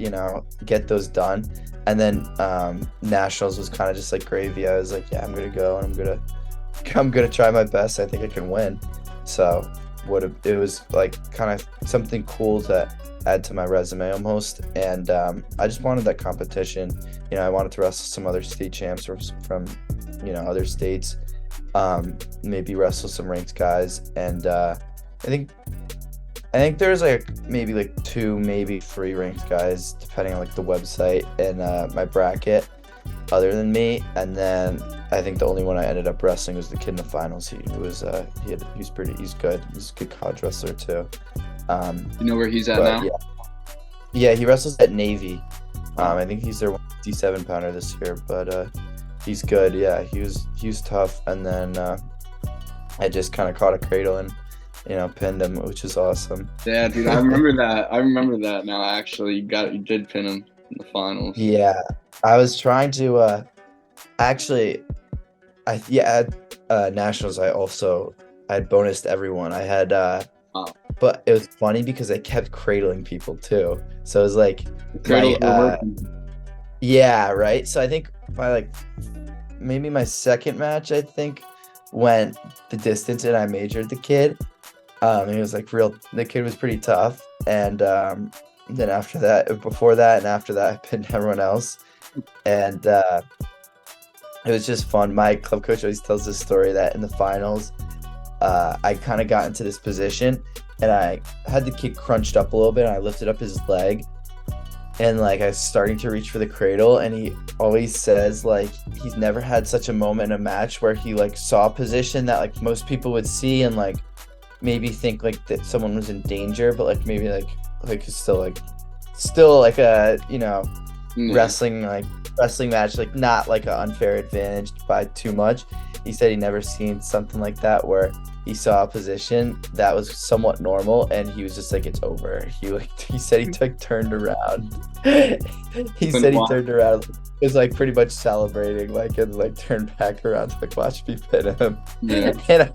get those done. And then nationals was kind of just like gravy. I was like, yeah, I'm gonna go, and I'm gonna try my best. I think I can win. So it was like kind of something cool to add to my resume almost. And I just wanted that competition. I wanted to wrestle some other state champs from other states. Maybe wrestle some ranked guys, and I think there's like maybe like 2, maybe 3 ranked guys depending on like the website and my bracket other than me. And then I think the only one I ended up wrestling was the kid in the finals. He's good. He's a good college wrestler too. You know where he's at now? Yeah, he wrestles at Navy. I think he's their 157 pounder this year, but he's good. Yeah, he was tough. And then I just kind of caught a cradle and pinned him, which is awesome. Yeah, dude, I remember that now. Actually, you did pin him in the finals. Yeah, I was trying to at nationals I had bonused everyone. I had but it was funny because I kept cradling people too. So it was like yeah, right. So I think maybe my second match, I think, went the distance, and I majored the kid. It was like the kid was pretty tough. And then after that, I pinned everyone else. And it was just fun. My club coach always tells this story that in the finals, I kind of got into this position, and I had the kid crunched up a little bit, and I lifted up his leg, and like I was starting to reach for the cradle, and he always says like he's never had such a moment in a match where he like saw a position that like most people would see and like maybe think like that someone was in danger, but like maybe like still like a wrestling match, like not like an unfair advantage by too much. He said he never seen something like that where he saw a position that was somewhat normal, and he was just like, it's over. He said he turned around. He turned around, was like pretty much celebrating, like, and like turned back around to like watch me pin him. Yeah.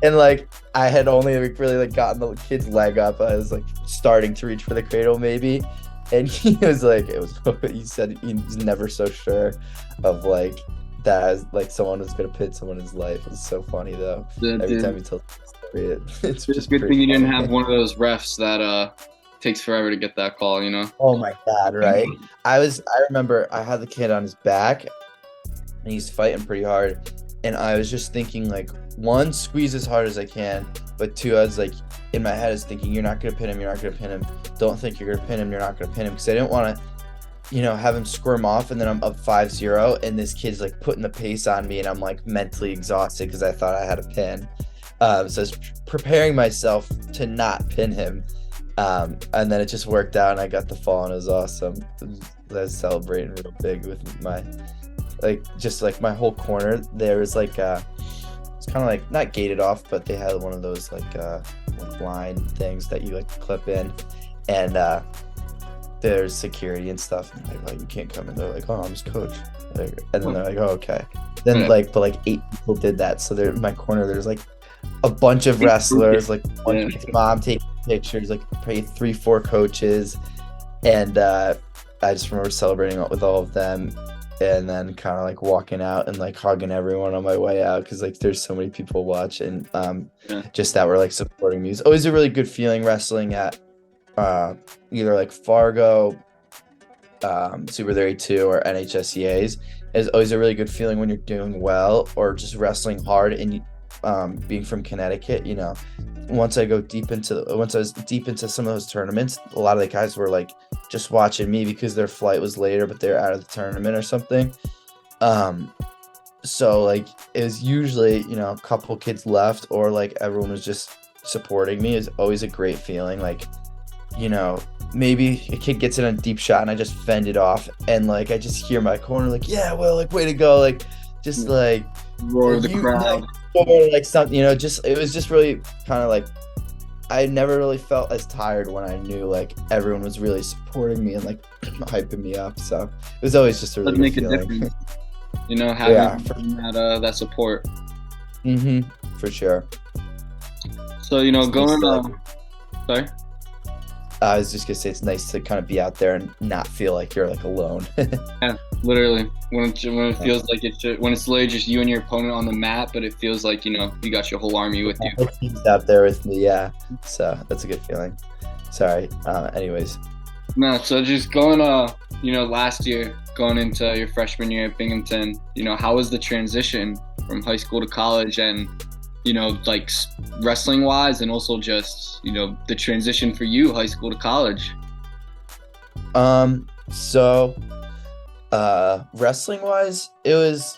And like I had only like really like gotten the kid's leg up. I was like starting to reach for the cradle maybe, and he was like, he said he was never so sure of like that like someone was gonna pin someone in his life. It was so funny though. Every time he tells the story, it's just a good thing you didn't have one of those refs that takes forever to get that call, you know? Oh my God, right? I remember I had the kid on his back and he's fighting pretty hard. And I was just thinking, like, one, squeeze as hard as I can, but two, I was like, in my head, I was thinking, you're not gonna pin him, you're not gonna pin him. Don't think you're gonna pin him, you're not gonna pin him, because I didn't want to, have him squirm off, and then I'm up 5-0, and this kid's like putting the pace on me, and I'm like mentally exhausted because I thought I had a pin. So I was preparing myself to not pin him, and then it just worked out, and I got the fall, and it was awesome. I was celebrating real big with my, just my whole corner. There was it's kind of like not gated off, but they had one of those like line things that you like clip in, and there's security and stuff, and they're like, you can't come in. They're like, oh, I'm his coach, and then they're like, oh, okay. Then but 8 people did that, so there in my corner there's like a bunch of wrestlers, like one kid's mom taking pictures, like probably 3-4 coaches, and I just remember celebrating with all of them, and then kind of like walking out and like hugging everyone on my way out, because like there's so many people watching, just that were like supporting me. It's always a really good feeling wrestling at either like Fargo, Super 32, or NHSCA's. It's always a really good feeling when you're doing well, or just wrestling hard, and being from Connecticut, once I was deep into some of those tournaments, a lot of the guys were like just watching me because their flight was later, but they're out of the tournament or something. So like it was usually, a couple kids left, or like everyone was just supporting me. Is always a great feeling. Like, maybe a kid gets in a deep shot and I just fend it off, and like I just hear my corner like, yeah, well, like, way to go, like just like roar of the crowd, or like something, just it was just really kind of like, I never really felt as tired when I knew like everyone was really supporting me and like hyping me up. So it was always just a really good feeling. Difference. Having that support. For sure. So going sorry. I was just gonna say it's nice to kind of be out there and not feel like you're like alone. Yeah, literally. When it feels like when it's literally just you and your opponent on the mat, but it feels like you got your whole army with you. The team's out there with me, yeah. So that's a good feeling. Sorry. Anyways. No, so just going last year, going into your freshman year at Binghamton, how was the transition from high school to college, and like wrestling wise, and also just the transition for you, high school to college? So wrestling wise, it was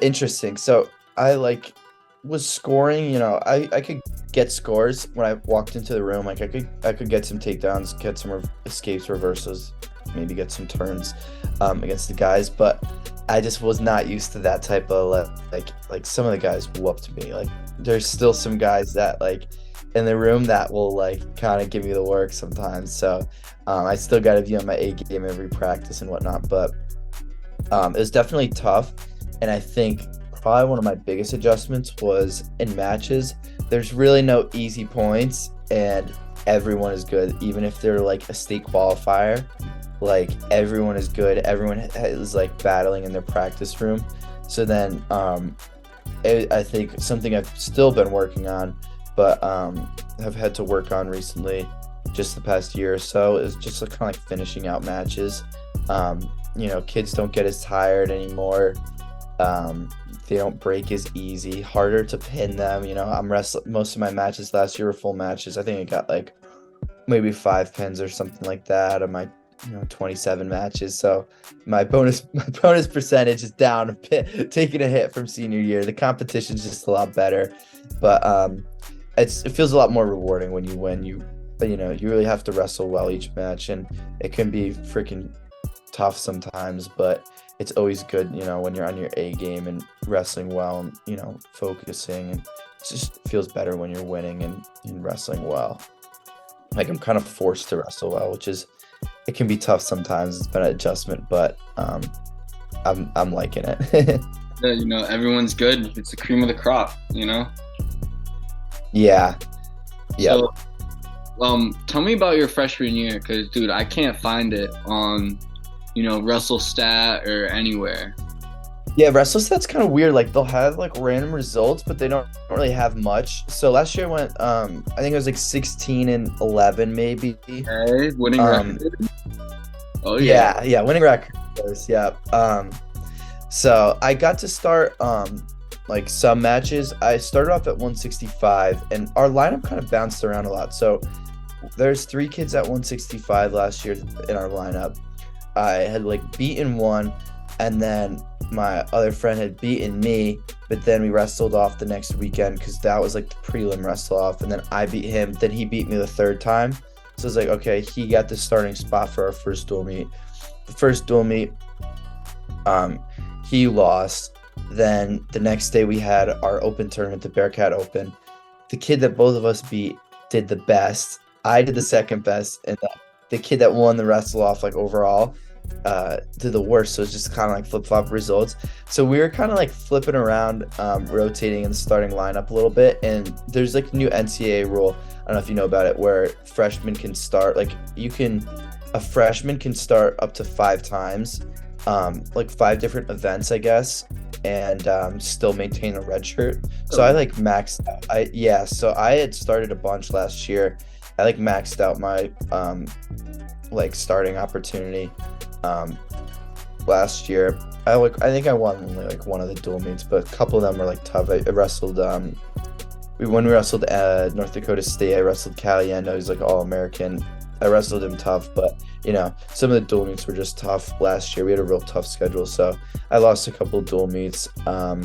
interesting. So I was scoring, I could get scores when I walked into the room. Like I could get some takedowns, get some escapes, reversals, maybe get some turns against the guys, but I just was not used to that type of like some of the guys whooped me. Like there's still some guys that like in the room that will like kind of give me the work sometimes. So I still got to be on my A game every practice and whatnot, but it was definitely tough. And I think probably one of my biggest adjustments was in matches, there's really no easy points, and everyone is good, even if they're like a state qualifier. Like everyone is good, everyone is like battling in their practice room. So then I think something I've still been working on, but have had to work on recently, just the past year or so, is just kind of like finishing out matches. Kids don't get as tired anymore. They don't break as easy, harder to pin them. I'm wrestling, most of my matches last year were full matches. I think I got like maybe 5 pins or something like that out of my 27 matches. So my bonus percentage is down a bit, taking a hit from senior year. The competition's just a lot better, but it feels a lot more rewarding when you win. You really have to wrestle well each match, and it can be freaking tough sometimes, but it's always good, when you're on your A game and wrestling well and, focusing, and it just feels better when you're winning and wrestling well. Like I'm kind of forced to wrestle well, which is, it can be tough sometimes. It's been an adjustment, but I'm liking it. Yeah, everyone's good. It's the cream of the crop, Yeah. So, tell me about your freshman year, because, dude, I can't find it on, WrestleStat or anywhere. Yeah, WrestleStat's kind of weird. Like they'll have like random results, but they don't really have much. So last year I went, I think it was like 16-11 maybe. Okay, winning Um, record. Oh yeah. yeah, winning record. Yeah. So I got to start like some matches. I started off at 165, and our lineup kind of bounced around a lot. So there's 3 kids at 165 last year in our lineup. I had like beaten one, and then my other friend had beaten me, but then we wrestled off the next weekend because that was like the prelim wrestle off, and then I beat him. Then he beat me the third time. So it's like, okay, he got the starting spot for our first dual meet. The first dual meet, he lost. Then the next day we had our open tournament, the Bearcat Open. The kid that both of us beat did the best. I did the second best, and the kid that won the wrestle off like overall did the worst. So it's just kind of like flip-flop results. So we were kind of like flipping around, rotating in the starting lineup a little bit. And there's like a new NCAA rule, I don't know if you know about it, where freshmen can start, like a freshman can start up to 5 times, like 5 different events, I guess, and still maintain a red shirt. So I like maxed out. So I had started a bunch last year. I like maxed out my like starting opportunity last year. I think I won only like one of the dual meets, but a couple of them were like tough. I wrestled when we wrestled North Dakota State, I wrestled Caliendo, who's like All-American. I wrestled him tough, but some of the dual meets were just tough last year. We had a real tough schedule, so I lost a couple of dual meets. I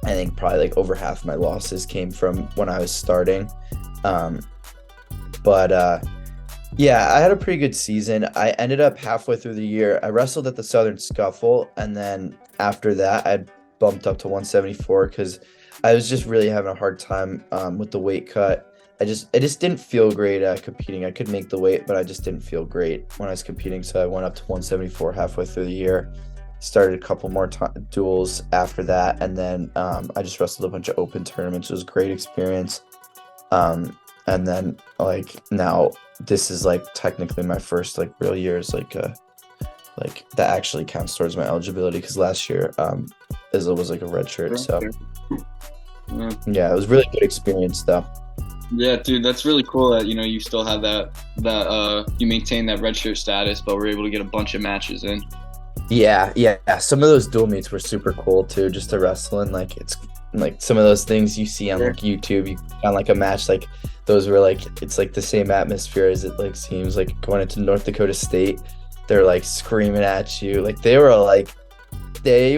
think probably like over half of my losses came from when I was starting. Yeah, I had a pretty good season. I ended up halfway through the year. I wrestled at the Southern Scuffle, and then after that, I bumped up to 174 because I was just really having a hard time with the weight cut. I just didn't feel great competing. I could make the weight, but I just didn't feel great when I was competing. So I went up to 174 halfway through the year. Started a couple more duels after that, and then I just wrestled a bunch of open tournaments. It was a great experience. And then like now this is like technically my first like real years like that actually counts towards my eligibility, because last year Izzo was like a red shirt. So yeah, it was really good experience though. Yeah, dude, that's really cool that you still have that you maintain that redshirt status, but we're able to get a bunch of matches in. Yeah. Some of those dual meets were super cool too, just to wrestle in. Like it's like some of those things you see on like YouTube, you on like a match, like those were like, it's like the same atmosphere as it like seems. Like going into North Dakota State, they're like screaming at you, like they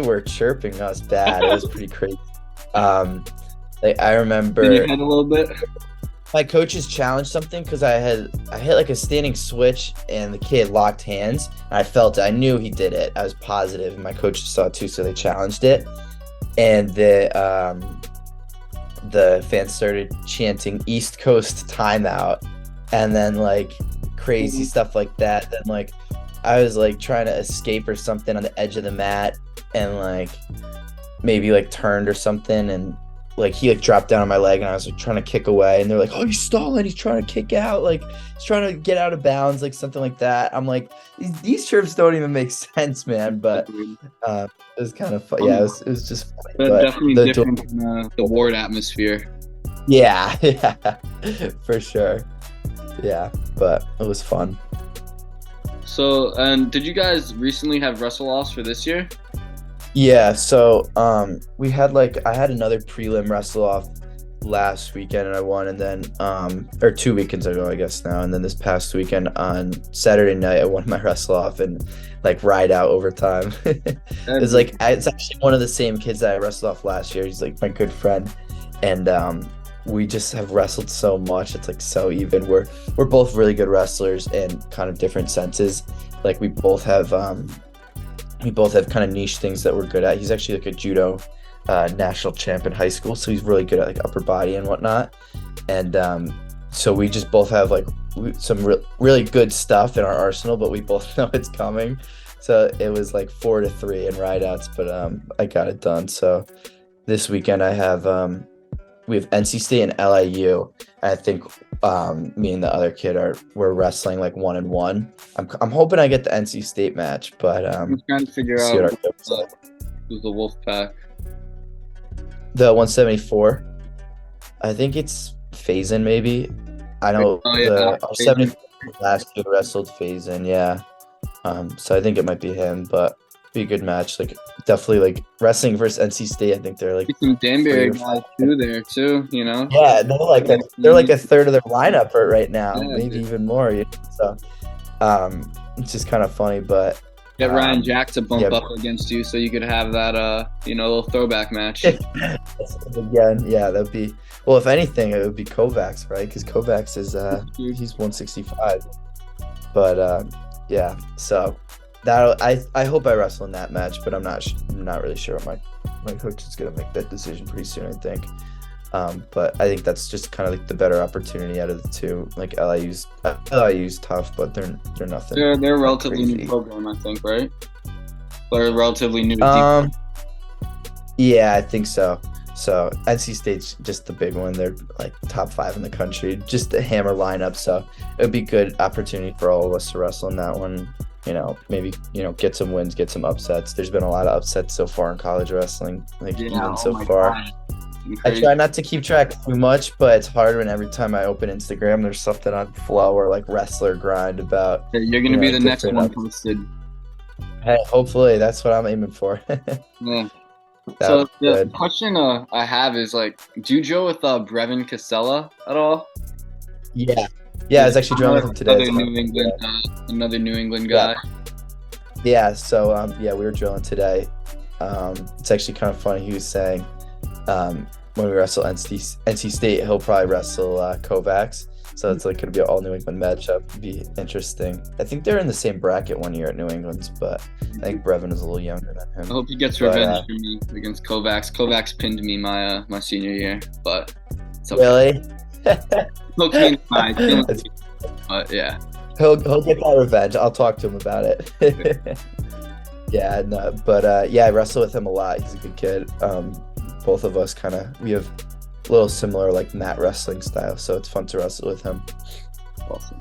were chirping us bad. It was pretty crazy. Like I remember in your head a little bit. My coaches challenged something because I hit like a standing switch and the kid locked hands, and I felt it. I knew he did it. I was positive, and my coaches saw it too, so they challenged it. And the fans started chanting East Coast timeout, and then like crazy stuff like that. Then like I was like trying to escape or something on the edge of the mat, and like maybe like turned or something, and like he like dropped down on my leg, and I was like trying to kick away, and they're like, "Oh, he's stalling. He's trying to kick out. Like he's trying to get out of bounds, like something like that." I'm like, these chirps don't even make sense, man. But it was kind of fun. Yeah, it was just funny. But definitely different from the Warde atmosphere. Yeah, for sure. Yeah, but it was fun. So, and did you guys recently have wrestle-offs for this year? Yeah, so we had I had another prelim wrestle off last weekend, and I won, and then or 2 weekends ago I guess now, and then this past weekend on Saturday night I won my wrestle off and like ride out overtime. It's like it's actually one of the same kids that I wrestled off last year. He's like my good friend, and we just have wrestled so much. It's like so even. We're both really good wrestlers in kind of different senses. Like we both have kind of niche things that we're good at. He's actually like a judo national champ in high school, so he's really good at like upper body and whatnot. And so we just both have like some really good stuff in our arsenal, but we both know it's coming. So it was like 4-3 in rideouts, but I got it done. So this weekend I have we have NC State and LIU. I think me and the other kid we're wrestling like 1-1. I'm hoping I get the NC State match, but I'm trying to figure out Who's the Wolfpack? The 174. I think it's Faison maybe. I know Oh yeah, the 74 last year wrestled Faison, yeah. So I think it might be him, but be a good match. Like definitely like wrestling versus NC State. I think they're like some Danbury 3 or guys 4. too there too. You know. Yeah, they're like a third of their lineup right now, Yeah, maybe dude. even more. You know? So, it's just kind of funny, but Get Ryan Jack to bump yeah. up against you, so you could have that little throwback match. Again, yeah, that'd be well. If anything, it would be Kovacs, right? Because Kovacs is he's 165. But yeah, so that I hope I wrestle in that match, but I'm not really sure. My coach is gonna make that decision pretty soon, I think. But I think that's just kind of like the better opportunity out of the two. Like LIU's tough, but they're nothing. They're a relatively crazy. new program, I think, right? They're relatively new. Yeah, I think so. So NC State's just the big one. They're like top 5 in the country, just a hammer lineup. So it would be good opportunity for all of us to wrestle in that one. You know, maybe get some wins, get some upsets. There's been a lot of upsets so far in college wrestling, so far. God. I try not to keep track too much, but it's hard when every time I open Instagram, there's something on Flow or like Wrestler Grind about. You're gonna be the next one different posted. Hey, hopefully that's what I'm aiming for. Yeah. That So would be the good. question I have is like, do you drill with Brevin Casella at all? Yeah, I was actually drilling with him today. Another New England guy. Yeah, so we were drilling today. It's actually kind of funny. He was saying when we wrestle NC State, he'll probably wrestle Kovacs. So it's like going to be an all New England matchup. It'd be interesting. I think they're in the same bracket one year at New England's, but I think Brevin is a little younger than I him. hope he gets revenge for me against Kovacs. Kovacs pinned me my senior year, but it's okay. Really? No clean side, but yeah. He'll get that revenge. I'll talk to him about it. Yeah, no, but I wrestle with him a lot. He's a good kid. Both of us we have a little similar like mat wrestling style, so it's fun to wrestle with him. Awesome,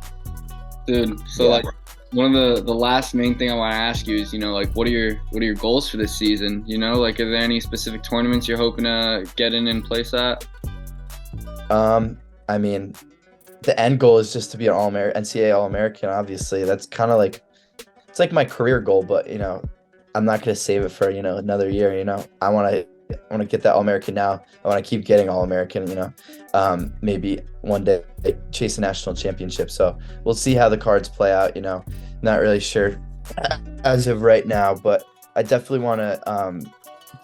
dude. So like, one of the last main thing I want to ask you is, like, what are your goals for this season? Like, are there any specific tournaments you're hoping to get in and place at? I mean, the end goal is just to be an NCAA All-American. Obviously, that's kind of like it's like my career goal, but I'm not gonna save it for another year. I want to get that All-American now. I want to keep getting All-American. Maybe one day chase a national championship. So we'll see how the cards play out. Not really sure as of right now, but I definitely want to,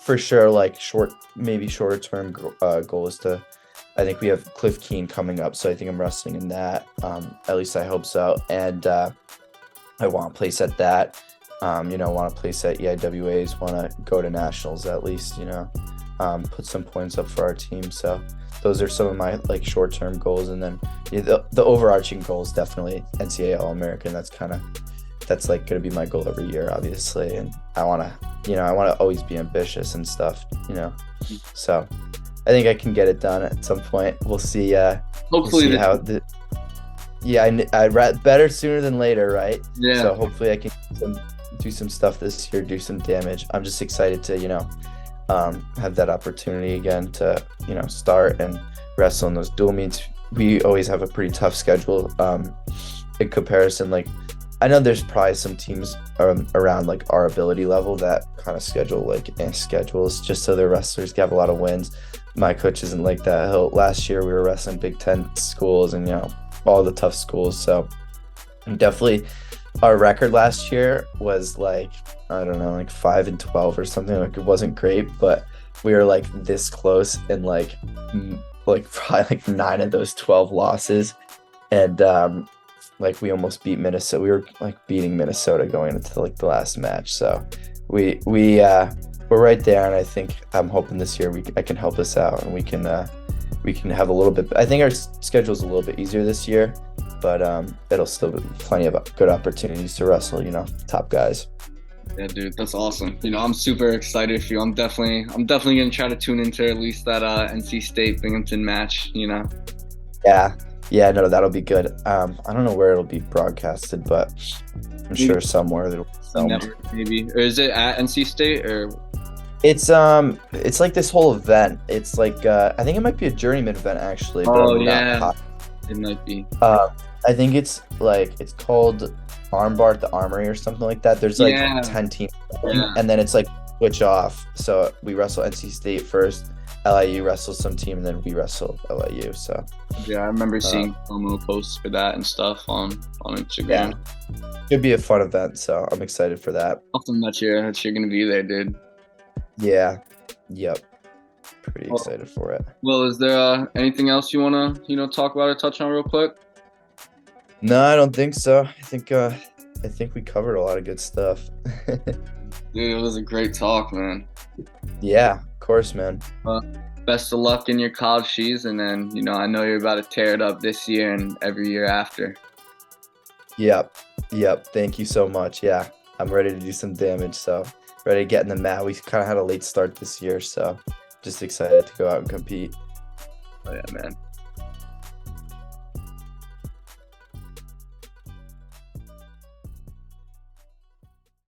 for sure, like shorter term goal is to. I think we have Cliff Keen coming up, so I think I'm wrestling in that. At least I hope so. And I want to place at that. Want to place at EIWAs, want to go to nationals at least, put some points up for our team. So those are some of my like short-term goals. And then the overarching goal is definitely NCAA All-American. That's like going to be my goal every year, obviously. And I want to always be ambitious and stuff, So I think I can get it done at some point. We'll see. Hopefully, better sooner than later, right? Yeah. So hopefully I can do some stuff this year, do some damage. I'm just excited to, have that opportunity again to, start and wrestle in those dual meets. We always have a pretty tough schedule. In comparison, like I know there's probably some teams around like our ability level that kind of schedules just so their wrestlers have a lot of wins. My coach isn't like that. Last year we were wrestling Big Ten schools and all the tough schools. So definitely, our record last year was like 5-12 or something. Like it wasn't great, but we were like this close and like probably like 9 of those 12 losses, and like we almost beat Minnesota. We were like beating Minnesota going into like the last match. So we're right there, and I think I'm hoping this year I can help us out and we can have a little bit. I think our schedule's a little bit easier this year, but it'll still be plenty of good opportunities to wrestle, top guys. Yeah, dude, that's awesome. I'm super excited for you. I'm definitely gonna try to tune into at least that NC State Binghamton match. Yeah, no, that'll be good. I don't know where it'll be broadcasted, but I'm sure somewhere that'll be filmed. Maybe. Or is it at NC State or? It's like this whole event. It's like I think it might be a journeyman event actually, but Oh I'm not yeah, positive. it might be. I think it's called Armbar at the Armory or something like that. There's like Yeah, 10 teams, yeah, and then it's like switch off. So we wrestle NC State first, LIU wrestles some team, and then we wrestle LIU. So yeah. I remember uh, seeing promo posts for that and stuff on yeah, Instagram. should be a fun event. So I'm excited for that. Awesome that you're gonna be there, dude. Yeah, yep, pretty Well, excited for it. well, is there anything else you wanna talk about or touch on real quick? No, I don't think so. I think we covered a lot of good stuff. Dude, it was a great talk, man. Yeah, of course, man. Uh, Best of luck in your college season, and I know you're about to tear it up this year and every year after. Yep, yep. Thank you so much. Yeah, I'm ready to do some damage. So ready to get in the mat. We kind of had a late start this year, so just excited to go out and compete. Oh yeah, man.